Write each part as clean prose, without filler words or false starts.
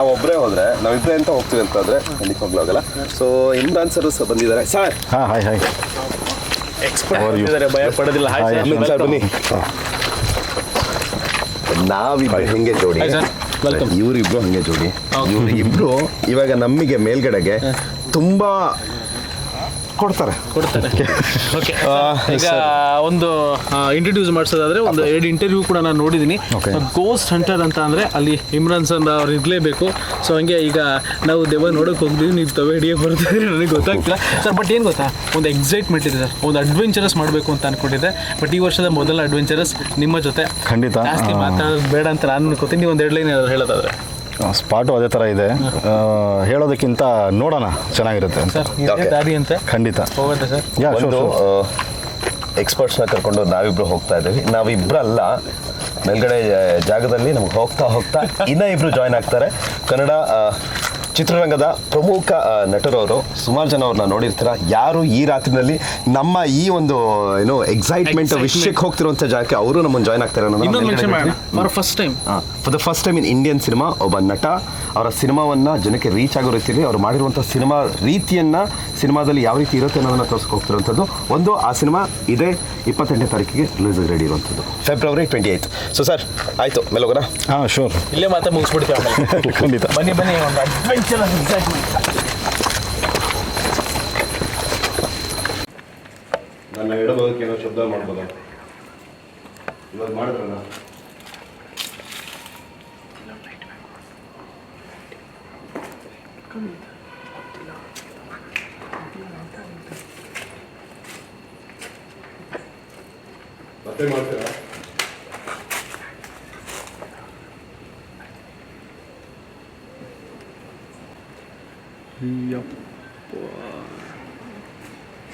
ನಾವು ಒಬ್ಬರೇ ಹೋದ್ರೆ ನಾವಿಬ್ಬರೇ ಅಂತ ಹೋಗ್ತೀವಿ ಅಂತಂದ್ರೆ ಖಂಡಿತವಾಗ್ಲೂ ಆಗಲ್ಲ. ಸೊ ಇಮ್ರಾನ್ ಸರ್ ಬಂದಿದ್ದಾರೆ. ಸರ್ ಹಾಯ್ ಎಕ್ಸ್ಪರ್ಟ್ ಭಯ ಪಡೋದಿಲ್ಲ. ಸರ್ ಬನ್ನಿ. ನಾವಿಬ್ರು ಹೆಂಗೆ ಜೋಡಿ, ಇವರಿಬ್ರು ಹಂಗೆ ಜೋಡಿ. ಇವರಿಬ್ರು ಇವಾಗ ನಮಗೆ ಮೇಲ್ಗಡೆಗೆ ತುಂಬಾ ಕೊಡ್ತಾರೆ. ಓಕೆ, ಈಗ ಒಂದು ಇಂಟ್ರೊಡ್ಯೂಸ್ ಮಾಡಿಸೋದಾದ್ರೆ ಒಂದು 2 ಇಂಟರ್ವ್ಯೂ ಕೂಡ ನಾನು ನೋಡಿದ್ದೀನಿ. ಗೋಸ್ಟ್ ಹಂಟರ್ ಅಂತ ಅಂದರೆ ಅಲ್ಲಿ ಇಮ್ರಾನ್ ಸರ್ ಅವ್ರು ಇರಲೇಬೇಕು. ಸೊ ಹಂಗೆ ಈಗ ನಾವು ದೆವ್ವ ನೋಡೋಕೆ ಹೋಗ್ತೀವಿ, ನೀವು ತವೆ ಹಿಡಿಯೋಕೆ ಬರ್ತಿದ್ರಿ, ನನಗೆ ಗೊತ್ತಾಗ್ತಿಲ್ಲ ಸರ್. ಬಟ್ ಏನು ಗೊತ್ತಾ, ಒಂದು ಎಕ್ಸೈಟ್ಮೆಂಟ್ ಇದೆ ಸರ್, ಒಂದು ಅಡ್ವೆಂಚರಸ್ ಮಾಡಬೇಕು ಅಂತ ಅಂದ್ಕೊಂಡಿದ್ದೆ. ಬಟ್ ಈ ವರ್ಷದ ಮೊದಲ ಅಡ್ವೆಂಚರಸ್ ನಿಮ್ಮ ಜೊತೆ. ಖಂಡಿತ ಜಾಸ್ತಿ ಮಾತಾಡೋದು ಬೇಡ ಅಂತ ನಾನು ಅನ್ಕೋತೀನಿ. ನೀವು ಒಂದು 2 ಲೈನ್ ಹೇಳೋದಾದ್ರೆ. ಸ್ಪಾಟು ಅದೇ ಥರ ಇದೆ, ಹೇಳೋದಕ್ಕಿಂತ ನೋಡೋಣ, ಚೆನ್ನಾಗಿರುತ್ತೆ ಸರ್. ದಾರಿ ಅಂತ ಖಂಡಿತ ಹೋಗುತ್ತೆ ಸರ್. ಒಂದು ಎಕ್ಸ್ಪರ್ಟ್ಸ್ನ ಕರ್ಕೊಂಡು ನಾವಿಬ್ರು ಹೋಗ್ತಾ ಇದ್ದೀವಿ. ನಾವಿಬ್ರಲ್ಲ, ಮೇಲ್ಗಡೆ ಜಾಗದಲ್ಲಿ ನಮ್ಗೆ ಹೋಗ್ತಾ ಇನ್ನೂ ಇಬ್ರು ಜಾಯ್ನ್ ಆಗ್ತಾರೆ. ಕನ್ನಡ ಚಿತ್ರರಂಗದ ಪ್ರಮುಖ ನಟರವರು. ಸುಮಾರು ಜನ ಅವ್ರನ್ನ ನೋಡಿರ್ತೀರ. ಯಾರು ಈ ರಾತ್ರಿನಲ್ಲಿ ನಮ್ಮ ಈ ಒಂದು ಏನೋ ಎಕ್ಸೈಟ್ಮೆಂಟ್ ವಿಷಯಕ್ಕೆ ಹೋಗ್ತಿರುವಂಥ ಜಾಗಕ್ಕೆ ಅವರು ನಮ್ಮನ್ನು ಜಾಯ್ನ್ ಆಗ್ತಾರೆ. For the first time in Indian cinema ಒಬ್ಬ ನಟ ಅವರ ಸಿನಿಮಾವನ್ನು ಜನಕ್ಕೆ ರೀಚ್ ಆಗೋ ರೀತಿಯಲ್ಲಿ ಅವ್ರು ಮಾಡಿರುವಂಥ ಸಿನಿಮಾ ರೀತಿಯನ್ನು, ಸಿನಿಮಾದಲ್ಲಿ ಯಾವ ರೀತಿ ಇರುತ್ತೆ ಅನ್ನೋದನ್ನು ತೋರಿಸ್ಕೊ ಹೋಗ್ತಿರುವಂಥದ್ದು. ಒಂದು ಆ ಸಿನಿಮಾ ಇದೇ 28ನೇ ತಾರೀಕಿಗೆ ರಿಲೀಸ್ ರೆಡಿ ಇರುವಂಥದ್ದು, February 28. ಸೊ ಸರ್ ಆಯಿತು, ಮೇಲೆ ಹೋಗೋಣ. ಹಾಂ ಶೋರ್, ಇಲ್ಲೇ ಮಾತ್ರ ಮುಗಿಸ್ಬಿಡ್ತೀವಿ. ಖಂಡಿತ ಬನ್ನಿ ಒಂದು ಅಡ್ವೆಂಚರ್ ಎಕ್ಸೈಟ್ಮೆಂಟ್. ನನ್ನ ಹೇಳೋದಕ್ಕೆ ಏನೋ ಶಬ್ದ ಮಾಡ್ಬೋದಾ? ಇವಾಗ ಮಾಡಿದ್ರಲ್ಲ. ಮತ್ತೆ ಮಾಡ್ತೀರಾ?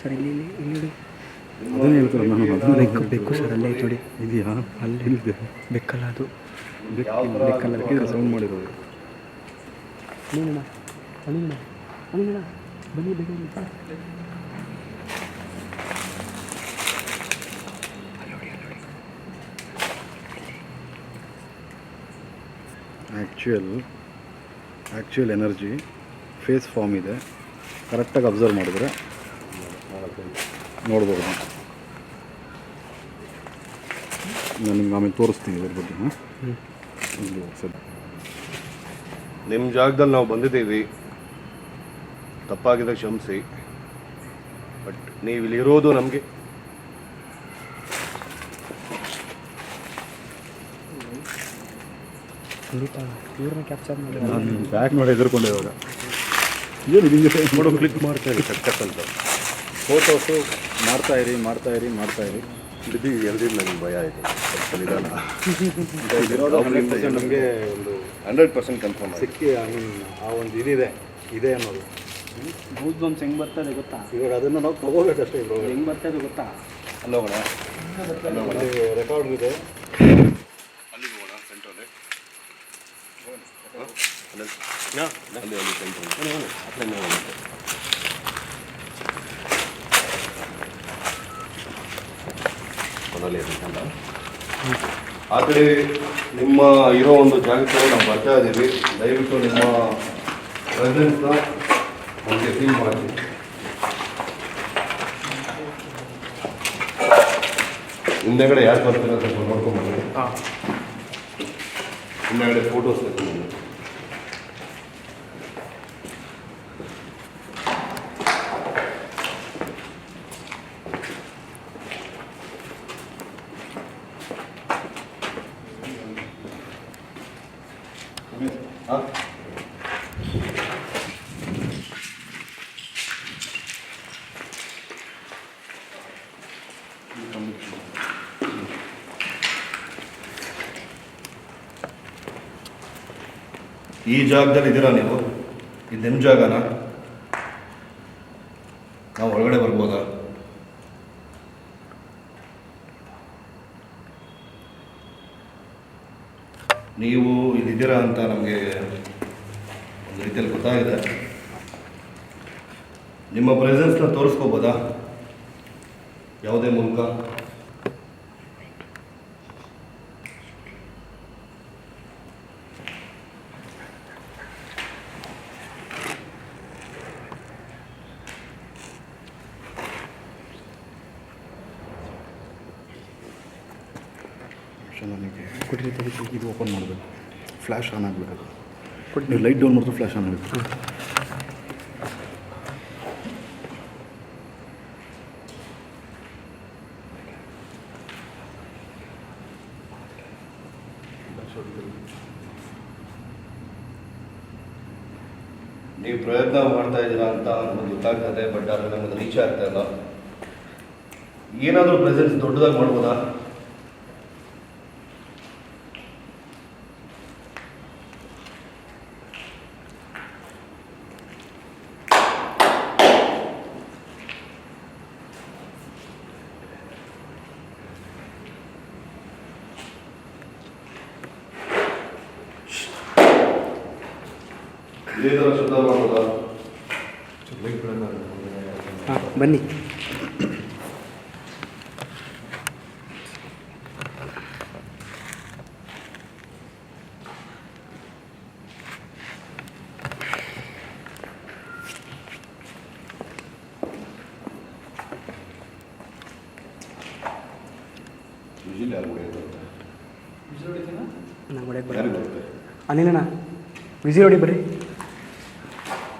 ಸರ್ ಇಲ್ಲಿ ಅದನ್ನೇ ಹೇಳ್ತಾರೆ. ನಾನು ಬೆಕ್ಕು ಸರ್, ಅಲ್ಲೇ ಐತೋಡಿ ಇದೆಯಾ? ಅಲ್ಲಿ ಬೆಕ್ಕಲ್ಲ, ಅದು ಬೆಕ್ಕಲ್ಲ, ಸೌಂಡ್ ಮಾಡಿರೋದು. ಬನ್ನಿ ಬೇಗ. ಆ್ಯಕ್ಚುಯಲ್ ಎನರ್ಜಿ ಫೇಸ್ ಫಾರ್ಮ್ ಇದೆ. ಕರೆಕ್ಟಾಗಿ ಅಬ್ಸರ್ವ್ ಮಾಡಿದ್ರೆ ನೋಡ್ಬೋದು. ನಾನು ನಿಮ್ಗೆ ಆಮೇಲೆ ತೋರಿಸ್ತೀನಿ ಇದ್ರ ಬಗ್ಗೆ. ನಿಮ್ಮ ಜಾಗದಲ್ಲಿ ನಾವು ಬಂದಿದ್ದೀವಿ, ತಪ್ಪಾಗಿದೆ ಕ್ಷಮಿಸಿ. ಬಟ್ ನೀವು ಇಲ್ಲಿರೋದು ನಮಗೆ ಇವ್ರನ್ನ ಕ್ಯಾಪ್ಚರ್ ಮಾಡಿ ನಾನು ಬ್ಯಾಕ್ ಮಾಡಿ ಎದುರ್ಕೊಂಡೆ. ಇವಾಗ ಏನು ನಿಮಗೆ ನೋಡೋ ಕ್ಲಿಕ್ ಮಾಡ್ತಾಯಿರಿ ಅಂತ ಫೋಟೋಸು ಮಾಡ್ತಾಯಿರಿ. ಬಿದ್ದು ಎಲ್ದಿದ್ದು ನನಗೆ ಭಯ ಆಯಿತು. ಸ್ವಲ್ಪ ನಿಧಾನ. ನಮಗೆ ಒಂದು 100% ಕನ್ಫರ್ಮ್ ಸಿಕ್ಕಿ ಆ ಒಂದು ಇದೆ ಅನ್ನೋದು. ಗೂಸ್ ಬಂಪ್ಸ್ ಹೆಂಗೆ ಬರ್ತದೆ ಗೊತ್ತಾ? ಇವಾಗ ಅದನ್ನು ನಾವು ತಗೋಬೇಕಷ್ಟೇ. ಇವಾಗ ಹೆಂಗೆ ಬರ್ತದೆ ಗೊತ್ತಾ? ಅಲ್ಲೋಗೋಣ, ಅಲ್ಲಿ ರೆಕಾರ್ಡ್ ಇದೆ. ಅಲ್ಲಿಗೆ ಹೋಗೋಣ. ಸೆಂಟ್ರಲ್ಲಿ ಅಲ್ಲಿ ಸೆಂಟ್ರಲ್ಲಿ ಆ ಕಡೆ ನಿಮ್ಮ ಇರೋ ಒಂದು ಜಾಗಕ್ಕೆ ನಾವು ಬರ್ತಾ ಇದ್ದೀವಿ. ದಯವಿಟ್ಟು ನಿಮ್ಮ ಪ್ರೆಸೆನ್ಸ್ನ ನಮಗೆ ಫೀಲ್ ಮಾಡಿ. ಹಿಂದೆಗಡೆ ಯಾರು ಬರ್ತಾರೆ ಅಂತ ಸ್ವಲ್ಪ ನೋಡ್ಕೊಂಡ್ಬರ್ತೀವಿ. ಹಿಂದೆಗಡೆ ಫೋಟೋಸ್ ತೆಗೆದು ಈ ಜಾಗದಲ್ಲಿ ಇದ್ದೀರಾ ನೀವು? ಇದು ನಿಮ್ಮ ಜಾಗನಾ? ನಾವು ಒಳಗಡೆ ಬರ್ಬೋದಾ? ನೀವು ಇಲ್ಲಿದ್ದೀರಾ ಅಂತ ನಮಗೆ ಒಂದು ರೀತಿಯಲ್ಲಿ ಗೊತ್ತಾಗಿದೆ. ನಿಮ್ಮ ಪ್ರೆಸೆನ್ಸ್ನ ತೋರಿಸ್ಕೋಬೋದಾ ಯಾವುದೇ ಮೂಲಕ? ನನಗೆ ಇದು ಓಪನ್ ಮಾಡಬೇಕು, ಫ್ಲ್ಯಾಶ್ ಆನ್ ಆಗಬೇಕು. ನೀವು ಲೈಟ್ ಡೌನ್ ಮಾಡಿದ್ರೆ ಫ್ಲ್ಯಾಶ್ ಆನ್ ಆಗಬೇಕು. ನೀವು ಪ್ರಯತ್ನ ಮಾಡ್ತಾ ಇದ್ದೀರಾ ಅಂತ ನಮಗೆ ಗೊತ್ತಾಗ್ತದೆ, ಬಟ್ ಆದರೆ ನಮಗೆ ರೀಚ್ ಆಗ್ತಾ ಇಲ್ಲ. ಏನಾದರೂ ಪ್ರೆಸೆನ್ಸ್ ದೊಡ್ಡದಾಗಿ ಮಾಡ್ಬೋದಾ? ಇದೇ ಥರ ಶಬ್ದ ಮಾಡ್ಬೋದಾ? ಹಾಂ ಬನ್ನಿ. ವಿಜಿಲ್ ಯಾರು ಹೊಡೆಯೋದು? ನಾನು ಹೊಡೆಯಕ್ಕೆ ಯಾರಿಗೆ ಬರಲ್ಲ. ಬರುತ್ತೆ? ಅನಿಲಣ್ಣ ವಿಸಿಲ್ ಹೊಡಿ ಬರ್ರಿ.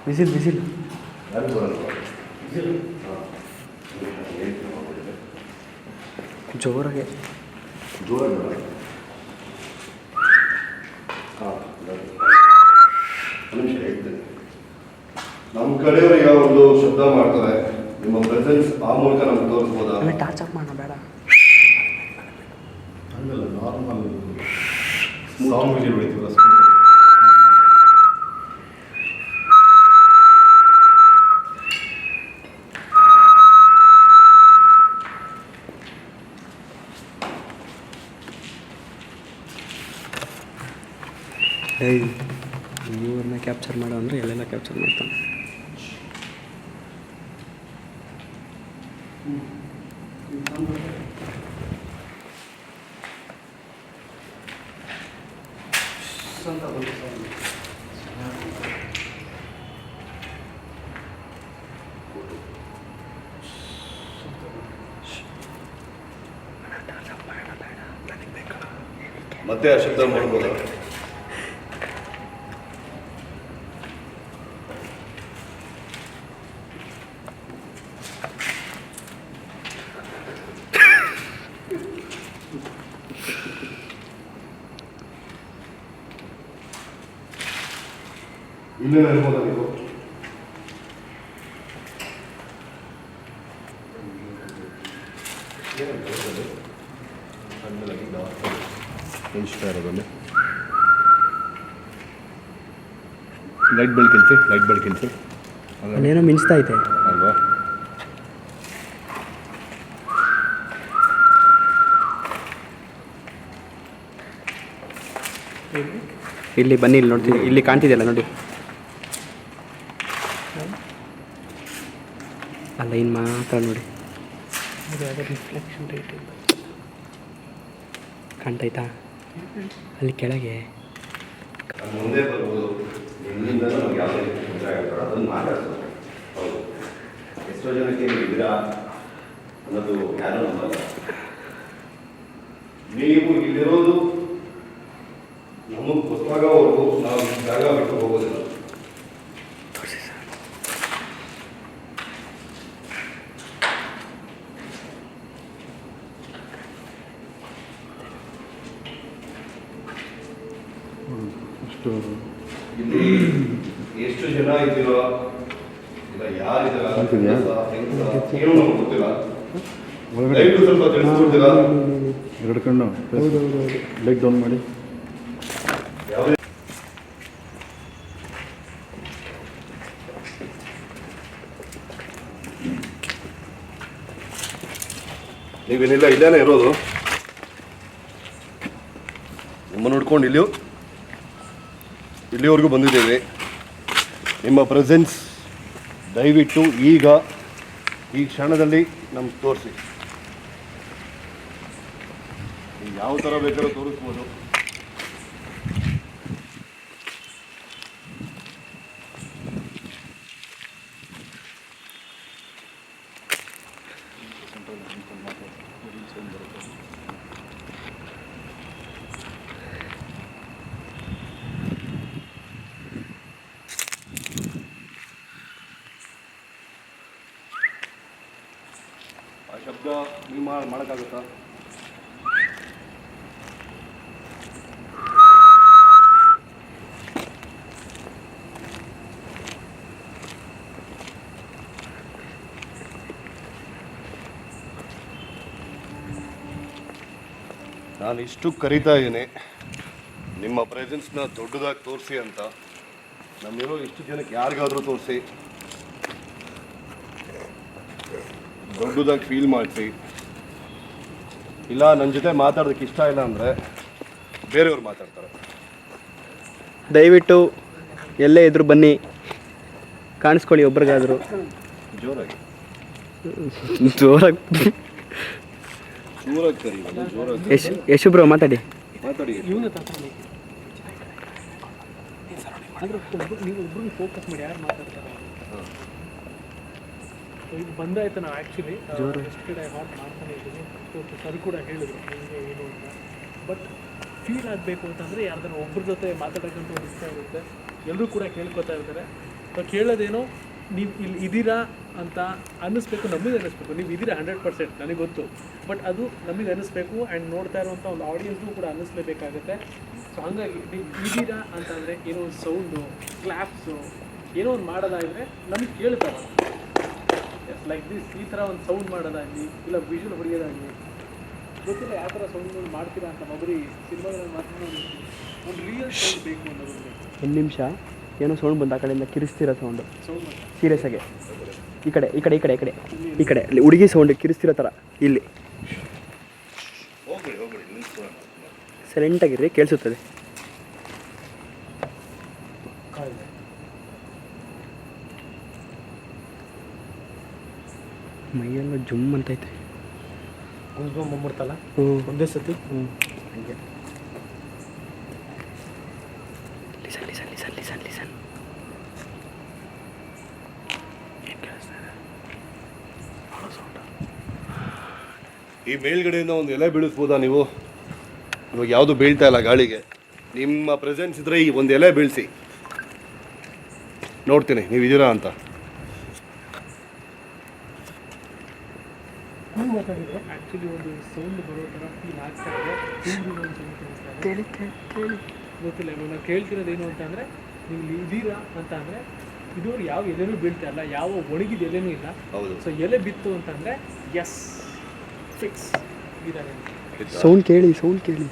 ವಿಸಿಲ್ ಯಾರಿಗೆ ಬರಲ್ಲ? ಜೋರಾಗೆ ಜೋರಾಗಿ ಬರಲ್ಲ. ಹಾಂ, ನಿಮಿಷ ಹೇಳ್ತೇನೆ. ನಮ್ಮ ಕಡೆಯವರು ಯಾವ ಒಂದು ಶಬ್ದ ಮಾಡ್ತಾರೆ, ನಿಮ್ಮ ಪ್ರೆಸೆನ್ಸ್ ಆ ಮೂಲಕ ನಮ್ಗೆ ತೋರಿಸ್ಬೋದಾ? ಆಮೇಲೆ ಟಾರ್ಚ್ ಆಫ್ ಮಾಡೋಣ ಬೇಡ. ಹಂಗಲ್ಲ, ನಾರ್ಮಲ್ ಸಾಂಗ್ ವಿಜಿಲ್ ಹೊಡಿತೀವಲ್ಲ. ಇವ್ರನ್ನ ಕ್ಯಾಪ್ಚರ್ ಮಾಡೋ ಅಂದರೆ ಎಲ್ಲೆಲ್ಲ ಕ್ಯಾಪ್ಚರ್ ಮಾಡ್ತಾನೆ. ಮತ್ತೆ ಆ ಶಬ್ದ ಮಾಡ್ಬೋದಾ? ಇನ್ನೇನು ಹೇಳ್ಬೋದಾ ನೀವು? ಇಷ್ಟ ಇರೋದಲ್ಲಿ ಲೈಟ್ ಬೆಳಕಿಲ್ಸಿ ಅಲ್ಲೇನೋ ಮಿಂಚ್ತಾ ಐತೆ. ಅಲ್ವಾ? ಇಲ್ಲಿ ಬನ್ನಿ, ಇಲ್ಲಿ ನೋಡ್ತೀನಿ, ಇಲ್ಲಿ ಕಾಣ್ತಿದೆಯಲ್ಲ ನೋಡಿ. ಆ ಲೈನ್ ಮಾತ್ರ ನೋಡಿ. ರಿಫ್ಲೆಕ್ಷನ್ ರೇಟ್ ಕಾಣ್ತೈತಾ ಅಲ್ಲಿ ಕೆಳಗೆ? ಮುಂದೆ ಬರ್ಬೋದು. ಇಲ್ಲಿಂದ ನಮ್ಗೆ ಯಾವುದೇ ತೊಂದರೆ ಆಗ್ತಾರೋ ಅದನ್ನು ಮಾತಾಡ್ತಾರೆ. ಹೌದು, ಎಷ್ಟೋ ಜನಕ್ಕೆ ನೀವು ಇದ್ದೀರಾ ಅನ್ನೋದು ಯಾರೂ ನಂಬಲ್ಲ. ನೀವು ಇಲ್ಲಿರೋದು ನಮಗೆ ಗೊತ್ತಾಗೋವರೆಗೂ ನಾವು ಈ ಜಾಗ ಬಿಟ್ಟು ಹೋಗೋದಿಲ್ಲ. ಅಷ್ಟು ಇಲ್ಲಿ ಎಷ್ಟು ಜನ ಇದ್ದೀರೋ ಇಲ್ಲ ಯಾರಿದ್ದೀರಾ ಏನು ನಮ್ಗೆ ಗೊತ್ತಿಲ್ಲ. ದಯವಿಟ್ಟು ಸ್ವಲ್ಪ ತಿಳಿಸ್ಕೊಡ್ತೀರಾ? ಎರಡು ಕಣ್ಣು ಲೈಟ್ ಡೌನ್ ಮಾಡಿ. ಯಾವುದೇ ನೀವೇನಿಲ್ಲ ಇಲ್ಲೇನೇ ಇರೋದು. ನಿಮ್ಮನ್ನು ನೋಡ್ಕೊಂಡು ಇಲ್ಲಿವರೆಗೂ ಬಂದಿದ್ದೇವೆ. ನಿಮ್ಮ ಪ್ರೆಸೆನ್ಸ್ ದಯವಿಟ್ಟು ಈಗ ಈ ಕ್ಷಣದಲ್ಲಿ ನಮ್ಗೆ ತೋರಿಸಿ. ಯಾವ ಥರ ಬೇಕಾದ್ರೂ ತೋರಿಸ್ಬೋದು. ಶಬ್ದ ನೀವು ಮಾಡೋಕ್ಕಾಗುತ್ತಾ? ನಾನು ಇಷ್ಟು ಕರಿತಾ ಇದ್ದೀನಿ ನಿಮ್ಮ ಪ್ರೆಸೆನ್ಸ್ನ ದೊಡ್ಡದಾಗಿ ತೋರಿಸಿ ಅಂತ. ನಮ್ಮಿರೋ ಇಷ್ಟು ಜನಕ್ಕೆ ಯಾರಿಗಾದರೂ ತೋರಿಸಿ, ದೊಡ್ಡದಾಗಿ ಫೀಲ್ ಮಾಡಿಸಿ. ಇಲ್ಲ ನನ್ನ ಜೊತೆ ಮಾತಾಡೋದಕ್ಕೆ ಇಷ್ಟ ಇಲ್ಲ ಅಂದರೆ ಬೇರೆಯವ್ರು ಮಾತಾಡ್ತಾರೆ. ದಯವಿಟ್ಟು ಎಲ್ಲೇ ಇದ್ರು ಬನ್ನಿ, ಕಾಣಿಸ್ಕೊಳ್ಳಿ ಒಬ್ರಿಗಾದರೂ. ಜೋರಾಗಿ ಜೋರಾಗಿ ಜೋರಾಗಿ ಕರಿ, ಜೋರಾಗಿ ಯಶು ಬ್ರೋ ಮಾತಾಡಿ. ಮಾತಾಡಿ. ಇವನ ತಗೊಂಡು ಅಂದ್ರೆ ನೀವು ಒಬ್ರಿಗೆ ಫೋಕಸ್ ಮಾಡಿ ಯಾರು ಮಾತಾಡ್ತಾರೆ. ಇದು ಬಂದಾಯ್ತು. ನಾವು ಆ್ಯಕ್ಚುಲಿ ಎಷ್ಟು ಕಡೆ ಹಾಟ್ ಮಾಡ್ತಾನೆ ಇದ್ದೀನಿ. ಸರ್ ಕೂಡ ಹೇಳಿದ್ರು ನಿಮಗೆ ಏನು ಅಂತ. ಬಟ್ ಫೀಲ್ ಆಗಬೇಕು ಅಂತಂದರೆ ಯಾರ್ದಾರು ಒಬ್ಬರ ಜೊತೆ ಮಾತಾಡೋಕ್ಕಂತ ಒಂದು ಇಷ್ಟ ಇರುತ್ತೆ. ಎಲ್ಲರೂ ಕೂಡ ಕೇಳ್ಕೊತಾ ಇರ್ತಾರೆ. ಸೊ ಕೇಳೋದೇನೋ ನೀವು ಇಲ್ಲಿ ಇದ್ದೀರಾ ಅಂತ ಅನ್ನಿಸ್ಬೇಕು, ನಮಗೆ ಅನ್ನಿಸ್ಬೇಕು. ನೀವು ಇದ್ದೀರಾ 100%, ನನಗೆ ಗೊತ್ತು. ಬಟ್ ಅದು ನಮಗೆ ಅನ್ನಿಸ್ಬೇಕು ಆ್ಯಂಡ್ ನೋಡ್ತಾ ಇರುವಂಥ ಒಂದು ಆಡಿಯನ್ಸ್ಗೂ ಕೂಡ ಅನ್ನಿಸ್ಲೇಬೇಕಾಗುತ್ತೆ. ಸೊ ಹಾಗಾಗಿ ನೀವು ಇದ್ದೀರಾ ಅಂತಂದರೆ ಏನೋ ಒಂದು ಸೌಂಡು, ಕ್ಲಾಪ್ಸು ಏನೋ ಒಂದು ಮಾಡೋದಾದರೆ ನಮಗೆ ಕೇಳ್ತಾರೆ. ಲೈಕ್ ದಿಸ್, ಈ ಥರ ಒಂದು ಸೌಂಡ್ ಮಾಡೋದಾಗಲಿ, ಇಲ್ಲ ವಿಷುವಲ್ ಹೊಡೆಯೋದಾಗಲಿ, ಗೊತ್ತಿಲ್ಲ ಯಾವ ಥರ ಸೌಂಡ್ಗಳು ಮಾಡ್ತೀರಾ ಅಂತ. ಒಬ್ಬರಿ ಸಿನಿಮಾಗಳಲ್ಲಿ ಮಾತ್ರ ಒಂದು ರಿಯಲ್ ಸೌಂಡ್ ಬೇಕು ಅನ್ನೋದು. ಒಂದು ನಿಮಿಷ, ಏನೋ ಸೌಂಡ್ ಬಂದು ಆ ಕಡೆಯಿಂದ ಕಿರಿಸ್ತಿರೋ ಸೌಂಡು. ಸೌಂಡ್ ಸೀರಿಯಸ್ ಆಗಿ ಈ ಕಡೆ ಈ ಕಡೆ ಈ ಕಡೆ ಈ ಕಡೆ ಈ ಕಡೆ ಅಲ್ಲಿ ಹುಡುಗಿ ಸೌಂಡ್ ಕಿರಿಸ್ತಿರೋ ಥರ ಇಲ್ಲಿ ಸೈಲೆಂಟಾಗಿರ್ರಿ, ಕೇಳಿಸುತ್ತದೆ. ಮೈಯೆಲ್ಲ ಜುಮ್ ಅಂತೈತೆ. ಬಂದ್ಬಿಡ್ತಲ್ಲ ಒಂದೇ ಸತಿ. ಹಂಗೆ listen listen listen listen listen. ಈ ಮೇಲ್ಗಡೆಯಿಂದ ಒಂದು ಎಲೆ ಬೀಳಿಸ್ಬೋದಾ ನೀವು? ಇವಾಗ ಯಾವುದು ಬೀಳ್ತಾ ಇಲ್ಲ ಗಾಳಿಗೆ. ನಿಮ್ಮ ಪ್ರೆಸೆನ್ಸ್ ಇದ್ರೆ ಈ ಒಂದು ಎಲೆ ಬೀಳಿಸಿ ನೋಡ್ತೀನಿ ನೀವು ಇದ್ದೀರಾ ಅಂತ. ಆ್ಯಕ್ಚುಲಿ ಒಂದು ಸೌಂಡ್ ಬರೋ ಥರ ಫೀಲ್ ಆಗ್ತಾ ಇದೆ. ಗೊತ್ತಿಲ್ಲ. ಇವಾಗ ನಾವು ಕೇಳ್ತಿರೋದೇನು ಅಂತ ಅಂದರೆ, ನೀವು ಇದ್ದೀರಾ ಅಂತ ಅಂದರೆ ಇದುವರೆಗೆ ಯಾವ ಎಲೆನೂ ಬೀಳ್ತಾ ಇಲ್ಲ, ಯಾವ ಒಣಗಿದ ಎಲೆನೂ ಇಲ್ಲ. ಹೌದು. ಸೊ ಎಲೆ ಬಿತ್ತು ಅಂತಂದರೆ ಎಸ್ ಫಿಕ್ಸ್ ಇದ್ದಾರೆ. ಸೌಂಡ್ ಕೇಳಿ, ಸೌಂಡ್ ಕೇಳಿ.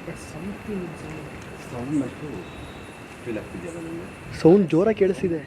ಬಟ್ ಸಮಥಿಂಗ್ ಸೌಂಡ್ ಫೀಲ್ ಆಗ್ತಿದೆಯಲ್ಲ ನಿಮಗೆ? ಸೌಂಡ್ ಜೋರಾಗಿ ಕೇಳಿಸ್ತಿದೆ.